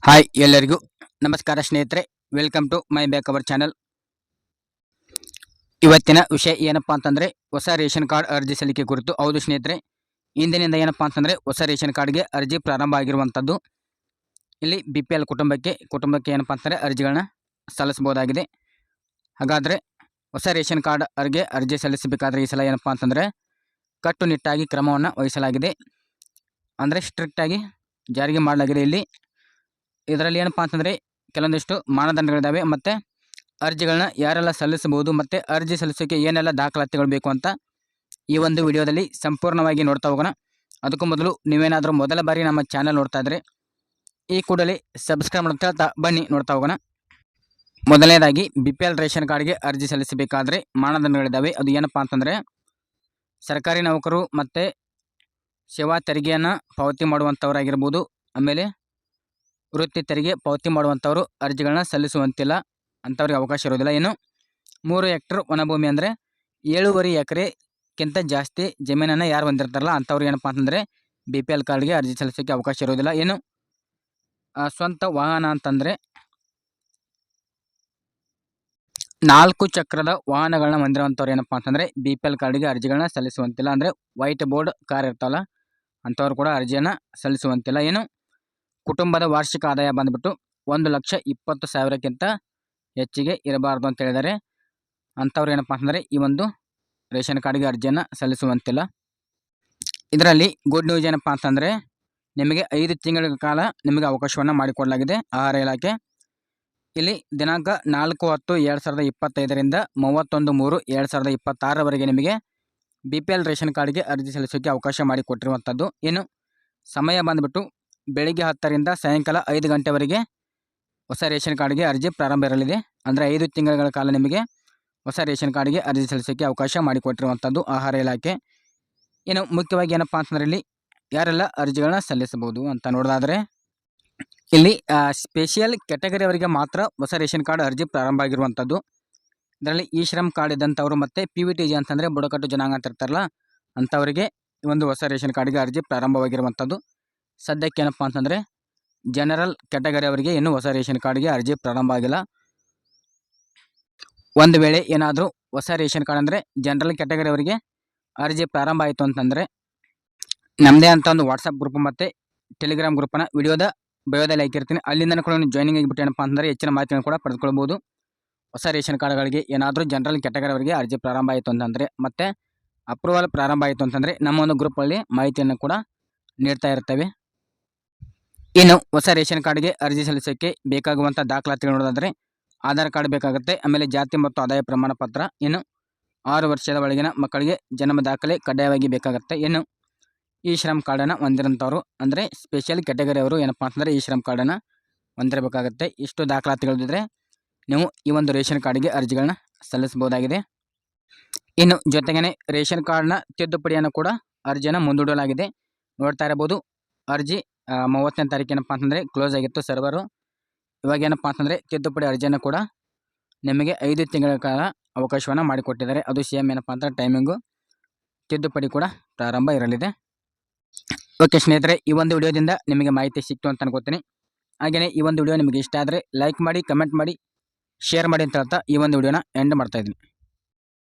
Hi ಎಲ್ಲರಿಗೂ ನಮಸ್ಕಾರ ಸ್ನೇಹಿತರೆ, welcome to my back our channel. ಇವತ್ತಿನ ವಿಷಯ ಏನಪ್ಪಾ ಅಂತಂದರೆ ಹೊಸ ರೇಷನ್ ಕಾರ್ಡ್ ಅರ್ಜಿ ಸಲ್ಲಿಕೆ ಕುರಿತು. ಹೌದು ಸ್ನೇಹಿತರೆ, ಇಂದಿನಿಂದ ಏನಪ್ಪಾ ಅಂತಂದರೆ ಹೊಸ ರೇಷನ್ ಕಾರ್ಡ್ಗೆ ಅರ್ಜಿ ಪ್ರಾರಂಭ ಆಗಿರುವಂಥದ್ದು. ಇಲ್ಲಿ BPL ಕುಟುಂಬಕ್ಕೆ ಏನಪ್ಪಾ ಅಂತಂದರೆ ಅರ್ಜಿಗಳನ್ನ ಸಲ್ಲಿಸಬಹುದಾಗಿದೆ. ಹಾಗಾದರೆ ಹೊಸ ರೇಷನ್ ಕಾರ್ಡ್ ಅರ್ಜಿ ಸಲ್ಲಿಸಬೇಕಾದ್ರೆ ಈ ಸಲ ಏನಪ್ಪಾ ಅಂತಂದರೆ ಕಟ್ಟುನಿಟ್ಟಾಗಿ ಕ್ರಮವನ್ನು ವಹಿಸಲಾಗಿದೆ, ಅಂದರೆ ಸ್ಟ್ರಿಕ್ಟಾಗಿ ಜಾರಿಗೆ ಮಾಡಲಾಗಿದೆ. ಇದರಲ್ಲಿ ಏನಪ್ಪಾ ಅಂತಂದರೆ ಕೆಲವೊಂದಿಷ್ಟು ಮಾನದಂಡಗಳಿದ್ದಾವೆ ಮತ್ತು ಅರ್ಜಿಗಳನ್ನ ಯಾರೆಲ್ಲ ಸಲ್ಲಿಸಬಹುದು ಮತ್ತು ಅರ್ಜಿ ಸಲ್ಲಿಸೋಕ್ಕೆ ಏನೆಲ್ಲ ದಾಖಲಾತಿಗಳು ಬೇಕು ಅಂತ ಈ ಒಂದು ವಿಡಿಯೋದಲ್ಲಿ ಸಂಪೂರ್ಣವಾಗಿ ನೋಡ್ತಾ ಹೋಗೋಣ. ಅದಕ್ಕೂ ಮೊದಲು ನೀವೇನಾದರೂ ಮೊದಲ ಬಾರಿ ನಮ್ಮ ಚಾನಲ್ ನೋಡ್ತಾ ಇದ್ದರೆ ಈ ಕೂಡಲೇ ಸಬ್ಸ್ಕ್ರೈಬ್ ಮಾಡ್ತಾ ಬನ್ನಿ ನೋಡ್ತಾ ಹೋಗೋಣ. ಮೊದಲನೇದಾಗಿ BPL ರೇಷನ್ ಕಾರ್ಡ್ಗೆ ಅರ್ಜಿ ಸಲ್ಲಿಸಬೇಕಾದ್ರೆ ಮಾನದಂಡಗಳಿದ್ದಾವೆ. ಅದು ಏನಪ್ಪಾ ಅಂತಂದರೆ ಸರ್ಕಾರಿ ನೌಕರು ಮತ್ತು ಸೇವಾ ತೆರಿಗೆಯನ್ನು ಪಾವತಿ ಮಾಡುವಂಥವರಾಗಿರ್ಬೋದು, ಆಮೇಲೆ ವೃತ್ತಿ ತೆರಿಗೆ ಪಾವತಿ ಮಾಡುವಂಥವರು ಅರ್ಜಿಗಳನ್ನ ಸಲ್ಲಿಸುವಂತಿಲ್ಲ, ಅಂಥವ್ರಿಗೆ ಅವಕಾಶ ಇರೋದಿಲ್ಲ. ಇನ್ನು 3 ಹೆಕ್ಟರ್ ವನಭೂಮಿ ಅಂದರೆ 7.5 ಎಕರೆಗಿಂತ ಜಾಸ್ತಿ ಜಮೀನನ್ನು ಯಾರು ಹೊಂದಿರ್ತಾರಲ್ಲ ಅಂಥವ್ರಿಗೆ ಏನಪ್ಪ ಅಂತಂದರೆ BPL ಕಾರ್ಡ್ಗೆ ಅರ್ಜಿ ಸಲ್ಲಿಸೋಕ್ಕೆ ಅವಕಾಶ ಇರೋದಿಲ್ಲ. ಇನ್ನು ಸ್ವಂತ ವಾಹನ ಅಂತಂದರೆ 4 ಚಕ್ರದ ವಾಹನಗಳನ್ನ ಹೊಂದಿರುವಂಥವ್ರು ಏನಪ್ಪ ಅಂತಂದರೆ BPL ಕಾರ್ಡ್ಗೆ ಅರ್ಜಿಗಳನ್ನ ಸಲ್ಲಿಸುವಂತಿಲ್ಲ. ಅಂದರೆ ವೈಟ್ ಬೋರ್ಡ್ ಕಾರ್ ಇರ್ತಾವಲ್ಲ ಅಂಥವ್ರು ಕೂಡ ಅರ್ಜಿಯನ್ನು ಸಲ್ಲಿಸುವಂತಿಲ್ಲ. ಏನು ಕುಟುಂಬದ ವಾರ್ಷಿಕ ಆದಾಯ ಬಂದುಬಿಟ್ಟು 1,20,000ಕ್ಕಿಂತ ಹೆಚ್ಚಿಗೆ ಇರಬಾರ್ದು ಅಂತ ಹೇಳಿದರೆ ಅಂಥವ್ರು ಏನಪ್ಪ ಅಂತಂದರೆ ಈ ಒಂದು ರೇಷನ್ ಕಾರ್ಡ್ಗೆ ಅರ್ಜಿಯನ್ನು ಸಲ್ಲಿಸುವಂತಿಲ್ಲ. ಇದರಲ್ಲಿ ಗುಡ್ ನ್ಯೂಸ್ ಏನಪ್ಪ ಅಂತಂದರೆ ನಿಮಗೆ 5 ತಿಂಗಳ ಕಾಲ ನಿಮಗೆ ಅವಕಾಶವನ್ನು ಮಾಡಿಕೊಡಲಾಗಿದೆ ಆಹಾರ ಇಲಾಖೆ. ಇಲ್ಲಿ ದಿನಾಂಕ 4/10/2025ರಿಂದ 31/3/2026ರವರೆಗೆ ನಿಮಗೆ BPL ರೇಷನ್ ಕಾರ್ಡ್ಗೆ ಅರ್ಜಿ ಸಲ್ಲಿಸೋಕ್ಕೆ ಅವಕಾಶ ಮಾಡಿಕೊಟ್ಟಿರುವಂಥದ್ದು. ಇನ್ನು ಸಮಯ ಬಂದುಬಿಟ್ಟು ಬೆಳಿಗ್ಗೆ 10ರಿಂದ ಸಾಯಂಕಾಲ 5 ಗಂಟೆವರೆಗೆ ಹೊಸ ರೇಷನ್ ಕಾರ್ಡ್ಗೆ ಅರ್ಜಿ ಪ್ರಾರಂಭ ಇರಲಿದೆ. ಅಂದರೆ 5 ತಿಂಗಳ ಕಾಲ ನಿಮಗೆ ಹೊಸ ರೇಷನ್ ಕಾರ್ಡ್ಗೆ ಅರ್ಜಿ ಸಲ್ಲಿಸೋಕ್ಕೆ ಅವಕಾಶ ಮಾಡಿಕೊಟ್ಟಿರುವಂಥದ್ದು ಆಹಾರ ಇಲಾಖೆ. ಇನ್ನು ಮುಖ್ಯವಾಗಿ ಏನಪ್ಪ ಅಂತಂದರೆ ಇಲ್ಲಿ ಯಾರೆಲ್ಲ ಅರ್ಜಿಗಳನ್ನ ಸಲ್ಲಿಸಬಹುದು ಅಂತ ನೋಡೋದಾದರೆ ಇಲ್ಲಿ ಸ್ಪೆಷಲ್ ಕ್ಯಾಟಗರಿ ಅವರಿಗೆ ಮಾತ್ರ ಹೊಸ ರೇಷನ್ ಕಾರ್ಡ್ ಅರ್ಜಿ ಪ್ರಾರಂಭ ಆಗಿರುವಂಥದ್ದು. ಇದರಲ್ಲಿ ಈ ಶ್ರಮ್ ಕಾರ್ಡ್ ಇದ್ದಂಥವ್ರು ಮತ್ತು PVTG ಅಂತಂದರೆ ಬುಡಕಟ್ಟು ಜನಾಂಗ ಅಂತ ಇರ್ತಾರಲ್ಲ ಅಂಥವರಿಗೆ ಈ ಒಂದು ಹೊಸ ರೇಷನ್ ಕಾರ್ಡ್ಗೆ ಅರ್ಜಿ ಪ್ರಾರಂಭವಾಗಿರುವಂಥದ್ದು. ಸದ್ಯಕ್ಕೆ ಏನಪ್ಪ ಅಂತಂದರೆ ಜನರಲ್ ಕ್ಯಾಟಗರಿ ಅವರಿಗೆ ಇನ್ನೂ ಹೊಸ ರೇಷನ್ ಕಾರ್ಡ್ಗೆ ಅರ್ಜಿ ಪ್ರಾರಂಭ ಆಗಿಲ್ಲ. ಒಂದು ವೇಳೆ ಏನಾದರೂ ಹೊಸ ರೇಷನ್ ಕಾರ್ಡ್ ಅಂದರೆ ಜನರಲ್ ಕ್ಯಾಟಗರಿ ಅವರಿಗೆ ಅರ್ಜಿ ಪ್ರಾರಂಭ ಆಯಿತು ಅಂತಂದರೆ ನಮ್ಮದೇ ಅಂತ ಒಂದು ವಾಟ್ಸಪ್ ಗ್ರೂಪ್ ಮತ್ತು ಟೆಲಿಗ್ರಾಮ್ ಗ್ರೂಪನ್ನು ವಿಡಿಯೋದ ಬಯೋದಲ್ಲಿ ಹಾಕಿರ್ತೀನಿ. ಅಲ್ಲಿಂದ ಕೂಡ ಜಾಯ್ನಿಂಗ್ ಆಗಿಬಿಟ್ಟು ಏನಪ್ಪ ಅಂತಂದರೆ ಹೆಚ್ಚಿನ ಮಾಹಿತಿಯನ್ನು ಕೂಡ ಪಡೆದುಕೊಳ್ಬೋದು. ಹೊಸ ರೇಷನ್ ಕಾರ್ಡ್ಗಳಿಗೆ ಏನಾದರೂ ಜನರಲ್ ಕ್ಯಾಟಗರಿ ಅವರಿಗೆ ಅರ್ಜಿ ಪ್ರಾರಂಭ ಆಯಿತು ಅಂತಂದರೆ ಮತ್ತು ಅಪ್ರೂವಲ್ ಪ್ರಾರಂಭ ಆಯಿತು ಅಂತಂದರೆ ನಮ್ಮ ಒಂದು ಗ್ರೂಪಲ್ಲಿ ಮಾಹಿತಿಯನ್ನು ಕೂಡ ನೀಡ್ತಾ ಇರ್ತೇವೆ. ಇನ್ನು ಹೊಸ ರೇಷನ್ ಕಾರ್ಡ್ಗೆ ಅರ್ಜಿ ಸಲ್ಲಿಸೋಕ್ಕೆ ಬೇಕಾಗುವಂಥ ದಾಖಲಾತಿಗಳು ನೋಡೋದಾದರೆ ಆಧಾರ್ ಕಾರ್ಡ್ ಬೇಕಾಗುತ್ತೆ, ಆಮೇಲೆ ಜಾತಿ ಮತ್ತು ಆದಾಯ ಪ್ರಮಾಣ ಪತ್ರ, ಇನ್ನು 6 ವರ್ಷದ ಒಳಗಿನ ಮಕ್ಕಳಿಗೆ ಜನ್ಮ ದಾಖಲೆ ಕಡ್ಡಾಯವಾಗಿ ಬೇಕಾಗುತ್ತೆ. ಇನ್ನು ಈ ಶ್ರಮ್ ಕಾರ್ಡನ್ನು ಹೊಂದಿರೋಂಥವ್ರು ಅಂದರೆ ಸ್ಪೆಷಲ್ ಕ್ಯಾಟಗರಿ ಅವರು ಏನಪ್ಪ ಅಂತಂದರೆ ಈ ಶ್ರಮ್ ಕಾರ್ಡನ್ನು ಹೊಂದಿರಬೇಕಾಗುತ್ತೆ. ಇಷ್ಟು ದಾಖಲಾತಿಗಳಿದ್ದರೆ ನೀವು ಈ ಒಂದು ರೇಷನ್ ಕಾರ್ಡ್ಗೆ ಅರ್ಜಿಗಳನ್ನ ಸಲ್ಲಿಸಬಹುದಾಗಿದೆ. ಇನ್ನು ಜೊತೆಗೇ ರೇಷನ್ ಕಾರ್ಡ್ನ ತಿದ್ದುಪಡಿಯನ್ನು ಕೂಡ ಅರ್ಜಿಯನ್ನು ಮುಂದೂಡಲಾಗಿದೆ. ನೋಡ್ತಾ ಇರಬಹುದು, ಅರ್ಜಿ 30ನೇ ತಾರೀಕು ಏನಪ್ಪ ಅಂತಂದರೆ ಕ್ಲೋಸ್ ಆಗಿತ್ತು ಸರ್ವರು. ಇವಾಗ ಏನಪ್ಪ ಅಂತಂದರೆ ತಿದ್ದುಪಡಿ ಅರ್ಜಿಯನ್ನು ಕೂಡ ನಿಮಗೆ 5 ತಿಂಗಳ ಕಾಲ ಅವಕಾಶವನ್ನು ಮಾಡಿಕೊಟ್ಟಿದ್ದಾರೆ. ಅದು ಸೇಮ್ ಏನಪ್ಪ ಅಂತಂದರೆ ಟೈಮಿಂಗು ತಿದ್ದುಪಡಿ ಕೂಡ ಪ್ರಾರಂಭ ಇರಲಿದೆ. ಓಕೆ ಸ್ನೇಹಿತರೆ, ಈ ಒಂದು ವಿಡಿಯೋದಿಂದ ನಿಮಗೆ ಮಾಹಿತಿ ಸಿಕ್ತು ಅಂತ ಅನ್ಕೋತೀನಿ. ಹಾಗೆಯೇ ಈ ಒಂದು ವಿಡಿಯೋ ನಿಮಗೆ ಇಷ್ಟ ಆದರೆ ಲೈಕ್ ಮಾಡಿ, ಕಮೆಂಟ್ ಮಾಡಿ, ಶೇರ್ ಮಾಡಿ ಅಂತ ಹೇಳ್ತಾ ಈ ಒಂದು ವಿಡಿಯೋನ ಎಂಡ್ ಮಾಡ್ತಾಯಿದ್ದೀನಿ.